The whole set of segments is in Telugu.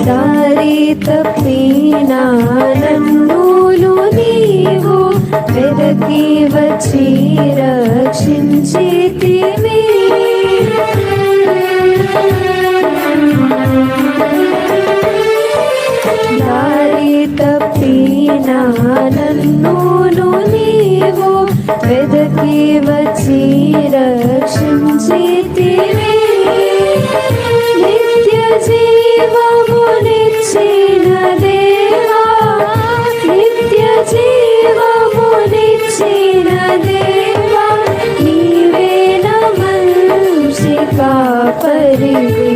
దారి తప్పినా నన్నులు నీవు వెదకి వచ్చి రక్షించితివి. దారి తప్పినా నన్నులు నీవు వెదకి వచ్చి రక్షించితివి. నిత్య జీవమునిచ్చిన దేవా, నిత్య జీవమునిచ్చిన దేవా, నీవే నా మంచి కాపరివి,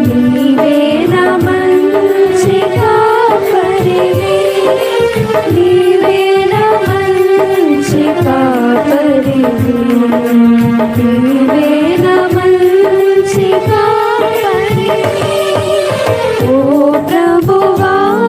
నీవే నా మంచి కాపరివి, నీవే నా మంచి కాపరివి.